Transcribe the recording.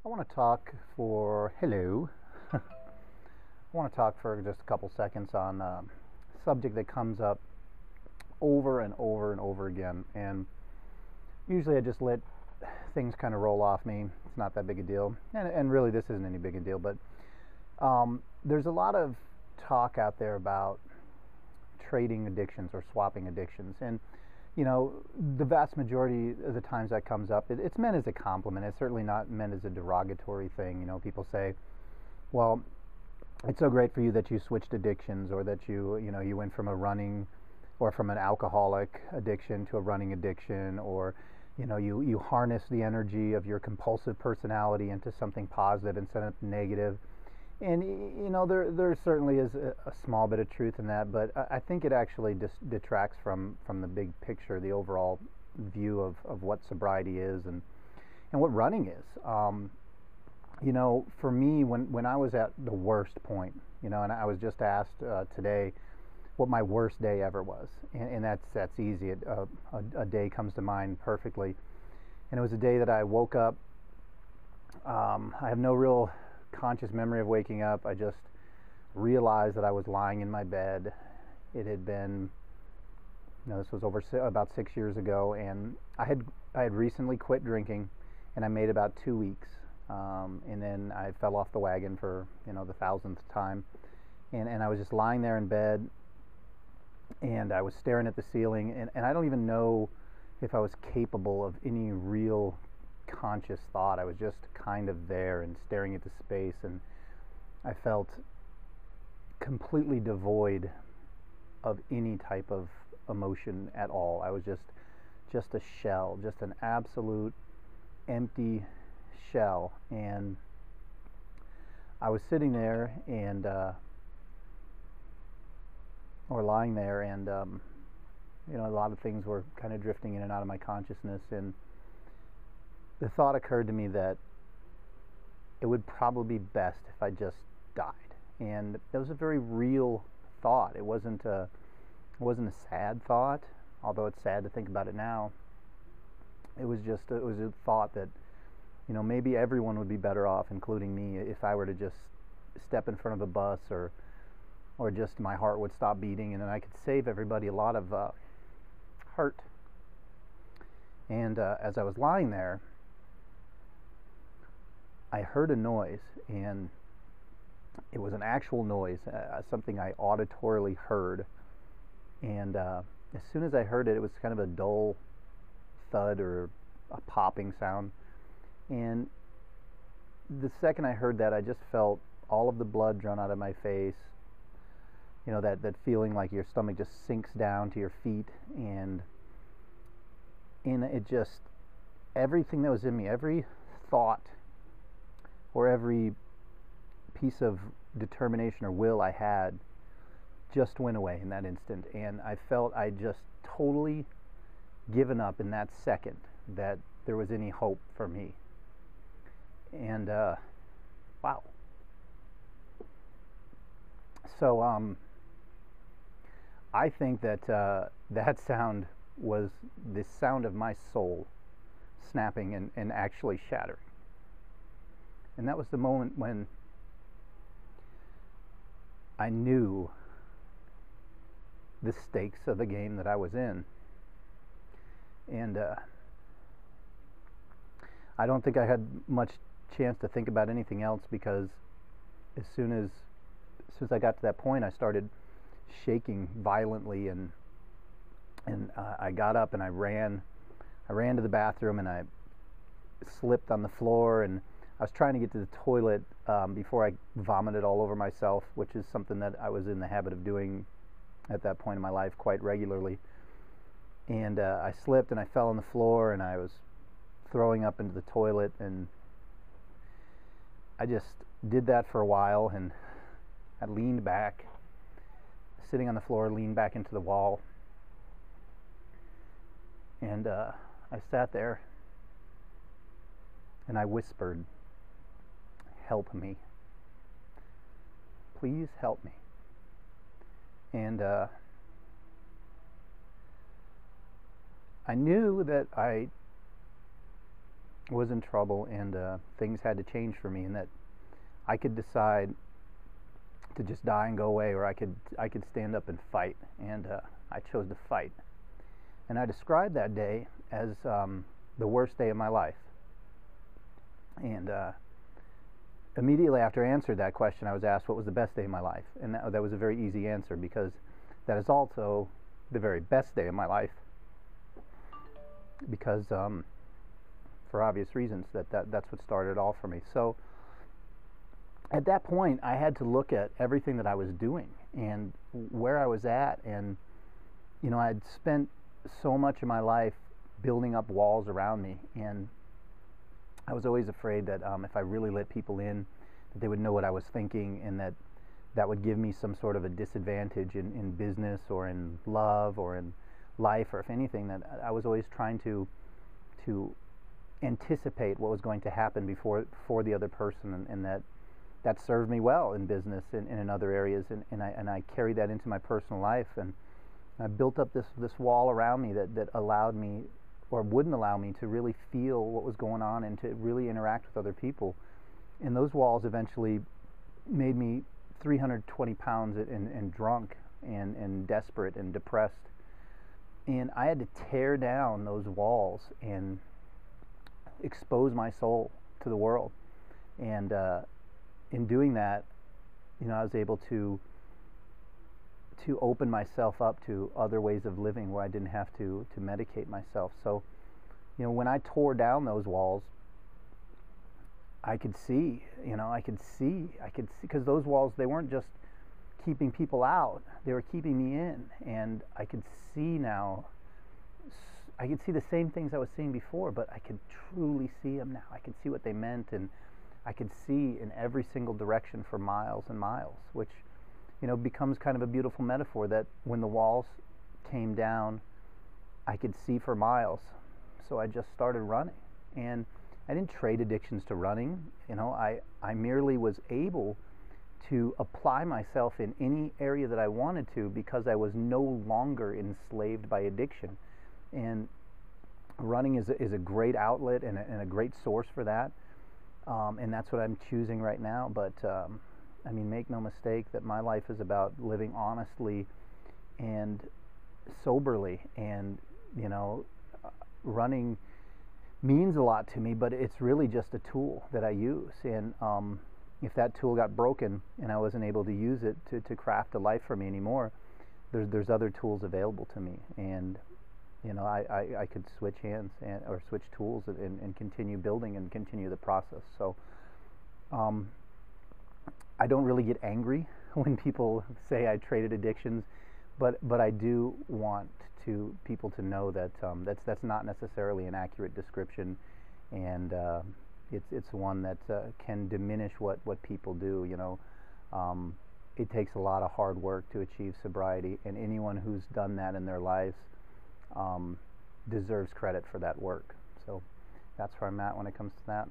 I want to talk for hello. I want to talk for just a couple seconds on a subject that comes up over and over and over again. And usually I just let things kind of roll off me. It's not that big a deal. And really, this isn't any big a deal. But there's a lot of talk out there about trading addictions or swapping addictions. And the vast majority of the times that comes up, it's meant as a compliment. It's certainly not meant as a derogatory thing. People say, well, it's so great for you that you switched addictions, or that you went from a running or from an alcoholic addiction to a running addiction, or you harness the energy of your compulsive personality into something positive instead of negative. And there certainly is a small bit of truth in that, but I think it actually just detracts from the big picture, the overall view of what sobriety is and what running is. For me, when I was at the worst point, and I was just asked today what my worst day ever was, and that's easy. A day comes to mind perfectly, and it was a day that I woke up. I have no real conscious memory of waking up. I just realized that I was lying in my bed. It had been, this was about 6 years ago, and I had recently quit drinking, and I made about 2 weeks, and then I fell off the wagon for the thousandth time, and I was just lying there in bed, and I was staring at the ceiling, and I don't even know if I was capable of any real conscious thought. I was just kind of there and staring into space, and I felt completely devoid of any type of emotion at all. I was just a shell, just an absolute empty shell. And I was sitting there and or lying there, and a lot of things were kind of drifting in and out of my consciousness, and the thought occurred to me that it would probably be best if I just died. And that was a very real thought. It wasn't a sad thought, although it's sad to think about it now. It was a thought that maybe everyone would be better off, including me, if I were to just step in front of a bus, or just my heart would stop beating, and then I could save everybody a lot of hurt. And as I was lying there, I heard a noise, and it was an actual noise, something I auditorily heard. And as soon as I heard it, it was kind of a dull thud or a popping sound. And the second I heard that, I just felt all of the blood drawn out of my face. That feeling like your stomach just sinks down to your feet, and it just, everything that was in me, every thought or every piece of determination or will I had, just went away in that instant. And I felt I'd just totally given up in that second that there was any hope for me. And wow. So I think that that sound was the sound of my soul snapping and actually shattering. And that was the moment when I knew the stakes of the game that I was in. And I don't think I had much chance to think about anything else, because as soon as I got to that point, I started shaking violently, and I got up and I ran to the bathroom, and I slipped on the floor, and I was trying to get to the toilet before I vomited all over myself, which is something that I was in the habit of doing at that point in my life quite regularly. And I slipped and I fell on the floor, and I was throwing up into the toilet, and I just did that for a while, and I leaned back, sitting on the floor, leaned back into the wall, and I sat there and I whispered, "Help me. Please help me." And I knew that I was in trouble, and things had to change for me, and that I could decide to just die and go away, or I could stand up and fight, and I chose to fight. And I described that day as the worst day of my life. And immediately after I answered that question, I was asked what was the best day of my life, and that was a very easy answer, because that is also the very best day of my life, because for obvious reasons, that's what started it all for me. So at that point, I had to look at everything that I was doing and where I was at, and I had spent so much of my life building up walls around me, and I was always afraid that if I really let people in, that they would know what I was thinking, and that would give me some sort of a disadvantage in business or in love or in life, or if anything, that I was always trying to anticipate what was going to happen before the other person, and that served me well in business and in other areas, and I carried that into my personal life, and I built up this wall around me that allowed me, or wouldn't allow me, to really feel what was going on and to really interact with other people. And those walls eventually made me 320 pounds and drunk and desperate and depressed. And I had to tear down those walls and expose my soul to the world. And in doing that, I was able to open myself up to other ways of living where I didn't have to medicate myself. So, when I tore down those walls, I could see, because those walls, they weren't just keeping people out, they were keeping me in, and I could see now, I could see the same things I was seeing before, but I could truly see them now. I could see what they meant, and I could see in every single direction for miles and miles, which becomes kind of a beautiful metaphor, that when the walls came down, I could see for miles. So I just started running, and I didn't trade addictions to running. I merely was able to apply myself in any area that I wanted to, because I was no longer enslaved by addiction. And running is a great outlet and a great source for that, and that's what I'm choosing right now. But make no mistake that my life is about living honestly and soberly, and running means a lot to me, but it's really just a tool that I use. And if that tool got broken and I wasn't able to use it to craft a life for me anymore, there's other tools available to me, and I could switch hands or switch tools and continue building and continue the process. So I don't really get angry when people say I traded addictions, but I do want people to know that that's not necessarily an accurate description, and it's one that can diminish what people do. It takes a lot of hard work to achieve sobriety, and anyone who's done that in their lives deserves credit for that work. So that's where I'm at when it comes to that.